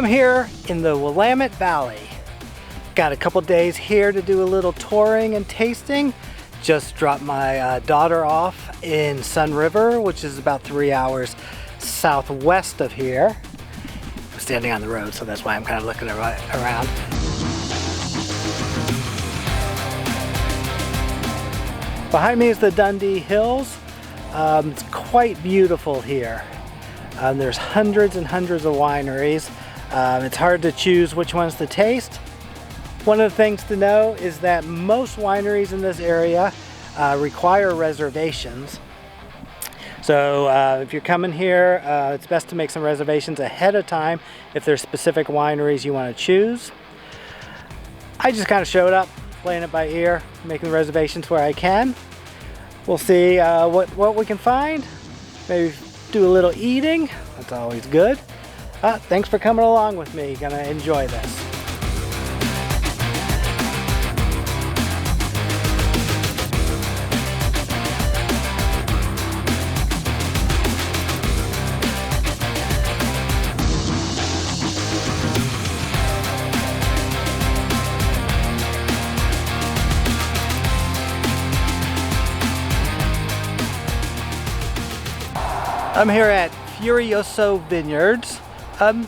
I'm here in the Willamette Valley. Got a couple days here to do a little touring and tasting. Just dropped my daughter off in Sunriver, which is about 3 hours southwest of here. I'm standing on the road, so that's why I'm kind of looking around. Behind me is the Dundee Hills. It's quite beautiful here. There's hundreds and hundreds of wineries. It's hard to choose which ones to taste. One of the things to know is that most wineries in this area require reservations. So if you're coming here, it's best to make some reservations ahead of time if there's specific wineries you want to choose. I just kind of showed up, playing it by ear, making the reservations where I can. We'll see what we can find. Maybe do a little eating. That's always good. Thanks for coming along with me. Gonna enjoy this. I'm here at Furioso Vineyards. I'm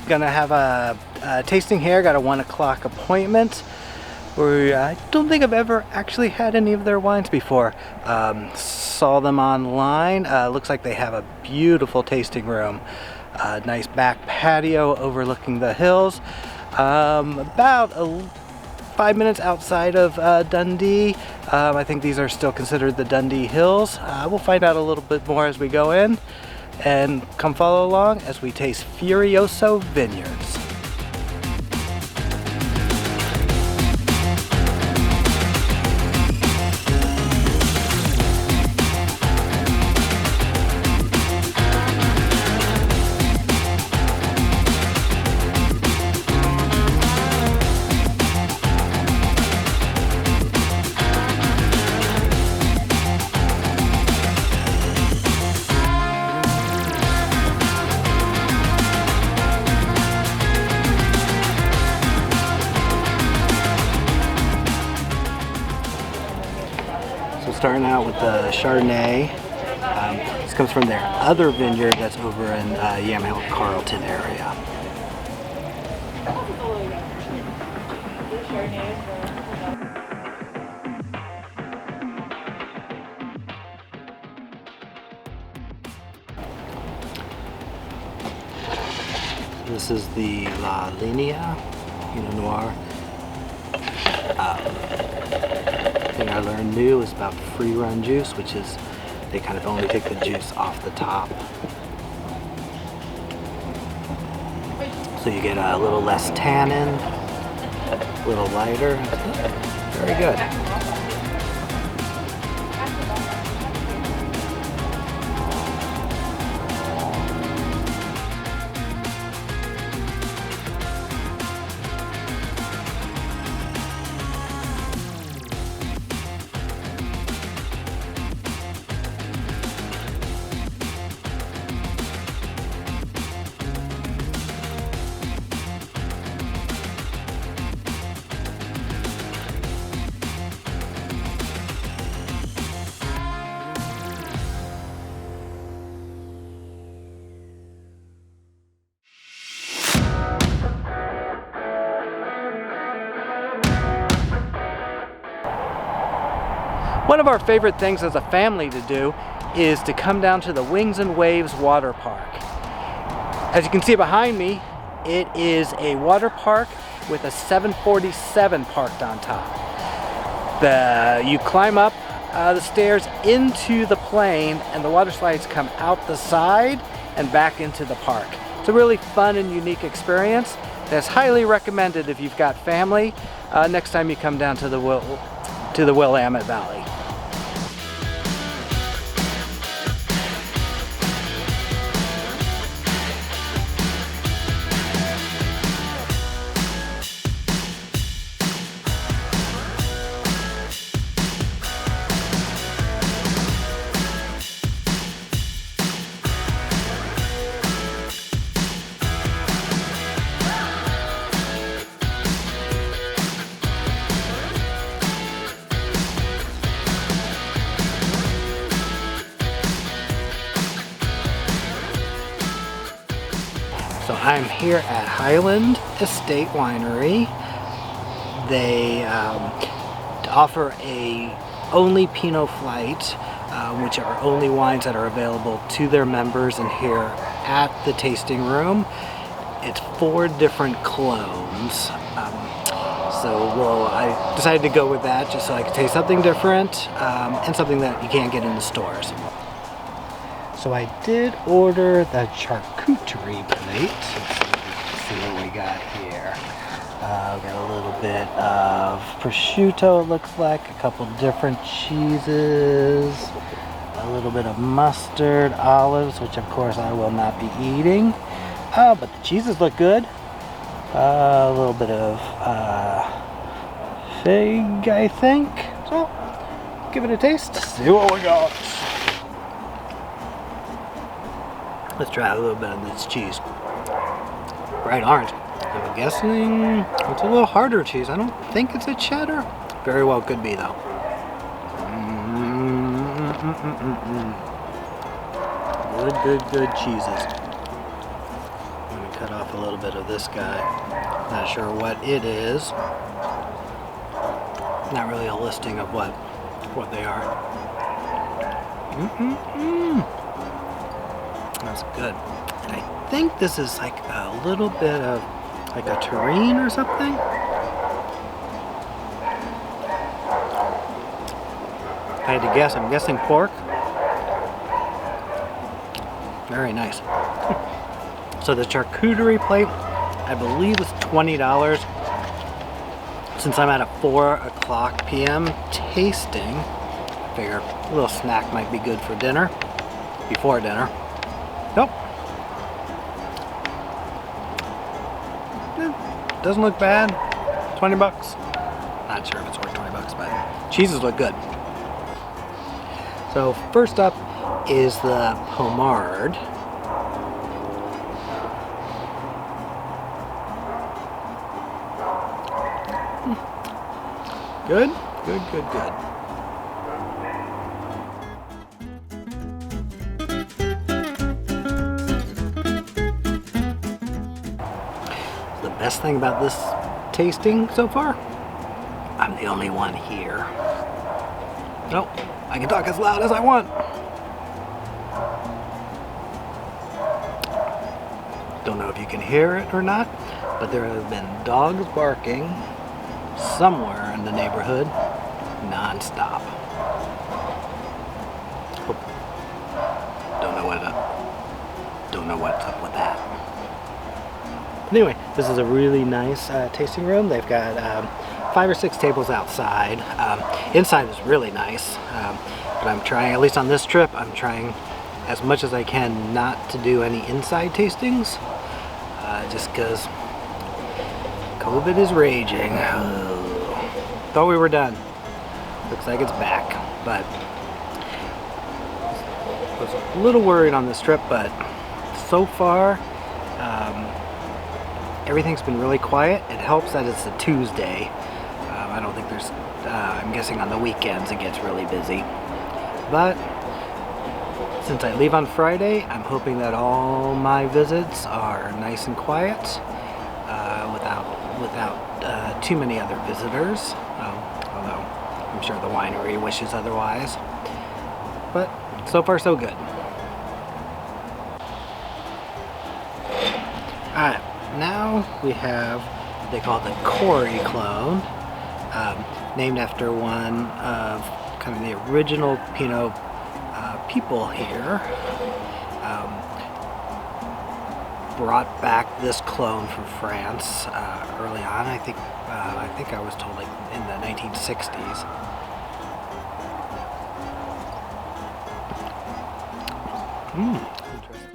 gonna have a tasting here. Got a 1 o'clock appointment. I don't think I've ever actually had any of their wines before. Saw them online. Looks like they have a beautiful tasting room. Nice back patio overlooking the hills. About 5 minutes outside of Dundee. I think these are still considered the Dundee Hills. We'll find out a little bit more as we go in, and come follow along as we taste Furioso Vineyards. Starting out with the Chardonnay. This comes from their other vineyard that's over in Yamhill, Carlton area. This is the La Linea Pinot Noir. Thing I learned new is about free run juice, which is they kind of only take the juice off the top. So you get a little less tannin, a little lighter. Very good. One of our favorite things as a family to do is to come down to the Wings and Waves water park. As you can see behind me, it is a water park with a 747 parked on top. You climb up the stairs into the plane, and the water slides come out the side and back into the park. It's a really fun and unique experience that's highly recommended if you've got family next time you come down to the Willamette Valley. I'm here at Highland Estate Winery. They offer a only Pinot Flight, which are only wines that are available to their members and here at the tasting room. It's 4 different clones. I decided to go with that just so I could taste something different and something that you can't get in the stores. So I did order the charcuterie plate. Let's see what we got here. We got a little bit of prosciutto, it looks like, a couple different cheeses, a little bit of mustard, olives, which of course I will not be eating. But the cheeses look good. A little bit of fig, I think. So, give it a taste. See what we got. Let's try a little bit of this cheese. Bright orange. I'm guessing it's a little harder cheese. I don't think it's a cheddar. Very well could be though. Good cheeses. I'm going to cut off a little bit of this guy. Not sure what it is. Not really a listing of what they are. That's good. And I think this is like a little bit of like a terrine or something. If I had to guess, I'm guessing pork. Very nice. So the charcuterie plate, I believe, is $20. Since I'm at a 4:00 p.m. tasting, I figure a little snack might be good for dinner, before dinner. Nope. Doesn't look bad. 20 bucks. Not sure if it's worth 20 bucks, but cheeses look good. So first up is the Pommard. Good. The best thing about this tasting so far, I'm the only one here. Nope, I can talk as loud as I want. Don't know if you can hear it or not, but there have been dogs barking somewhere in the neighborhood non-stop. Don't know what's up with that. Anyway, this is a really nice tasting room. They've got 5 or 6 tables outside. Inside is really nice, but I'm trying, at least on this trip, I'm trying as much as I can not to do any inside tastings, just because COVID is raging. Thought we were done. Looks like it's back, but I was a little worried on this trip, but so far, everything's been really quiet. It helps that it's a Tuesday. I don't think there's, I'm guessing on the weekends it gets really busy. But since I leave on Friday, I'm hoping that all my visits are nice and quiet, without too many other visitors, although I'm sure the winery wishes otherwise. But so far so good. Alright, now we have what they call the Corey clone, named after one of kind of the original Pinot people here. Brought back this clone from France early on. I think I was told like in the 1960s. Interesting.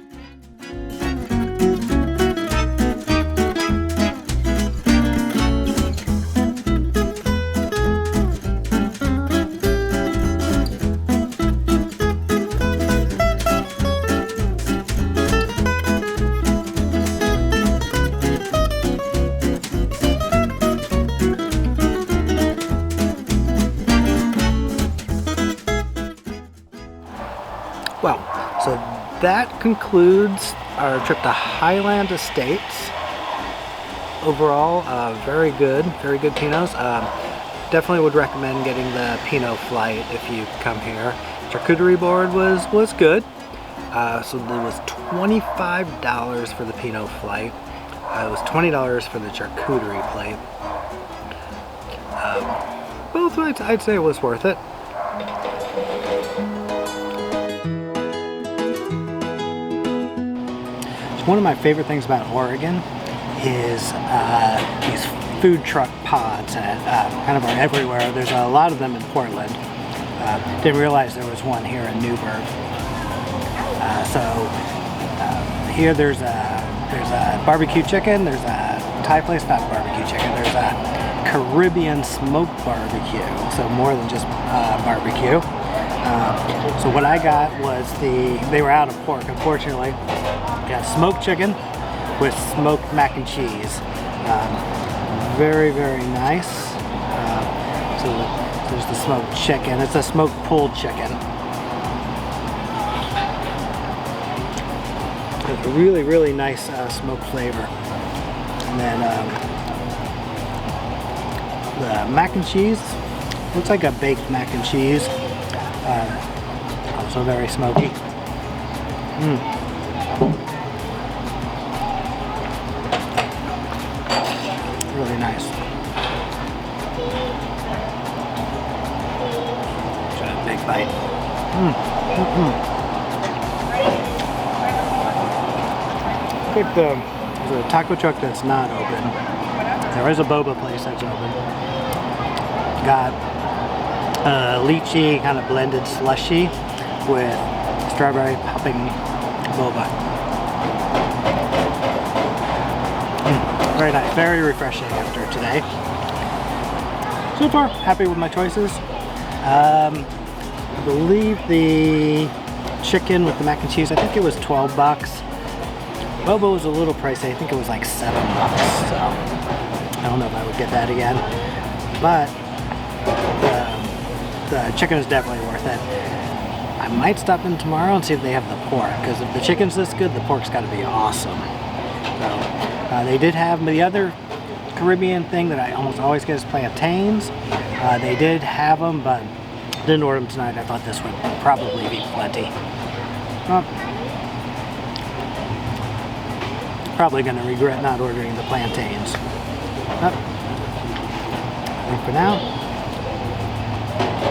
Well, so that concludes our trip to Highland Estates. Overall, very good Pinots. Definitely would recommend getting the Pinot flight if you come here. Charcuterie board was good. So there was $25 for the Pinot flight. It was $20 for the charcuterie plate. Both I'd say it was worth it. One of my favorite things about Oregon is these food truck pods that kind of are everywhere. There's a lot of them in Portland. Didn't realize there was one here in Newburgh. Here there's a barbecue chicken. There's a Thai place, not barbecue chicken. There's a Caribbean smoked barbecue. So more than just barbecue. So what I got was they were out of pork, unfortunately. Yeah, smoked chicken with smoked mac and cheese. Very nice. So there's the smoked chicken. It's a smoked pulled chicken. It's a really nice smoked flavor. And then the mac and cheese looks like a baked mac and cheese. Also very smoky. Really nice. Try a big bite. I think there's a taco truck that's not open. There is a boba place that's open. Got lychee kind of blended slushy with strawberry popping boba. Very nice, very refreshing after today. So far, happy with my choices. I believe the chicken with the mac and cheese, I think it was 12 bucks. Boba was a little pricey, I think it was like 7 bucks. So I don't know if I would get that again. But the chicken is definitely worth it. I might stop in tomorrow and see if they have the pork, because if the chicken's this good, the pork's got to be awesome. So they did have the other Caribbean thing that I almost always get is plantains. They did have them, but didn't order them tonight. I thought this would probably be plenty. Probably going to regret not ordering the plantains. But I think for now,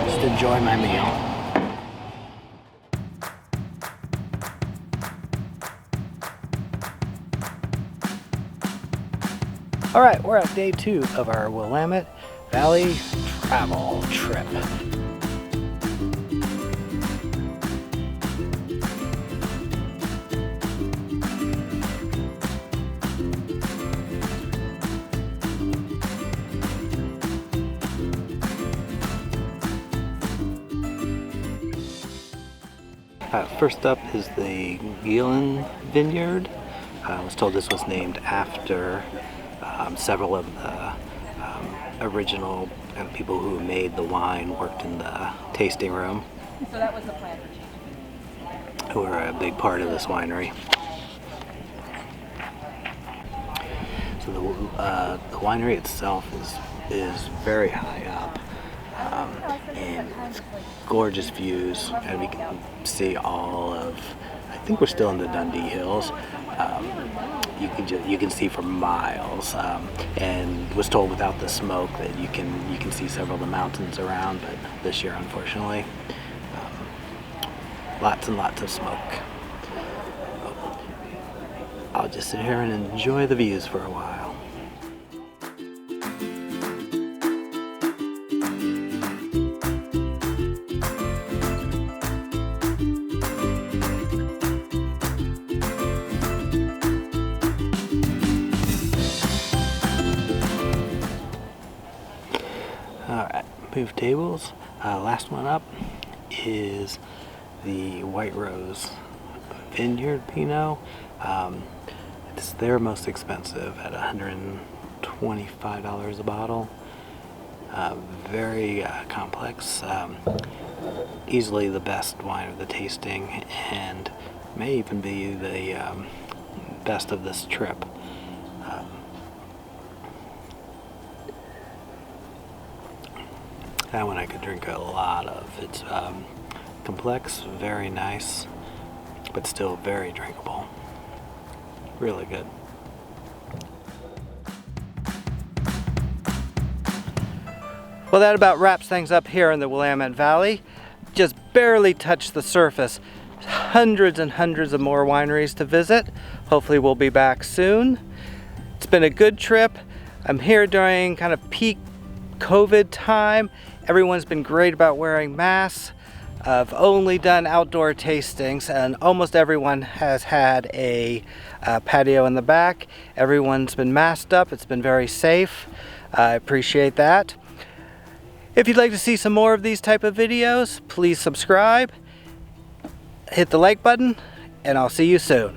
just enjoy my meal. All right, we're at day 2 of our Willamette Valley travel trip. First up is the Gielan Vineyard. I was told this was named after several of the original people who made the wine worked in the tasting room. So that was the plan for changing. Who are a big part of this winery. So the winery itself is very high up, and it's gorgeous views, and we can see all of. I think we're still in the Dundee Hills. You can see for miles, and was told without the smoke that you can see several of the mountains around, but this year unfortunately lots and lots of smoke. I'll just sit here and enjoy the views for a while. Move tables. Last one up is the White Rose Vineyard Pinot. It's their most expensive at $125 a bottle. Very complex. Easily the best wine of the tasting, and may even be the best of this trip. That one I could drink a lot of. It's complex, very nice, but still very drinkable. Really good. Well, that about wraps things up here in the Willamette Valley. Just barely touched the surface. Hundreds and hundreds of more wineries to visit. Hopefully we'll be back soon. It's been a good trip. I'm here during kind of peak COVID time. Everyone's been great about wearing masks. I've only done outdoor tastings, and almost everyone has had a patio in the back. Everyone's been masked up. It's been very safe. I appreciate that. If you'd like to see some more of these type of videos, please subscribe, hit the like button, and I'll see you soon.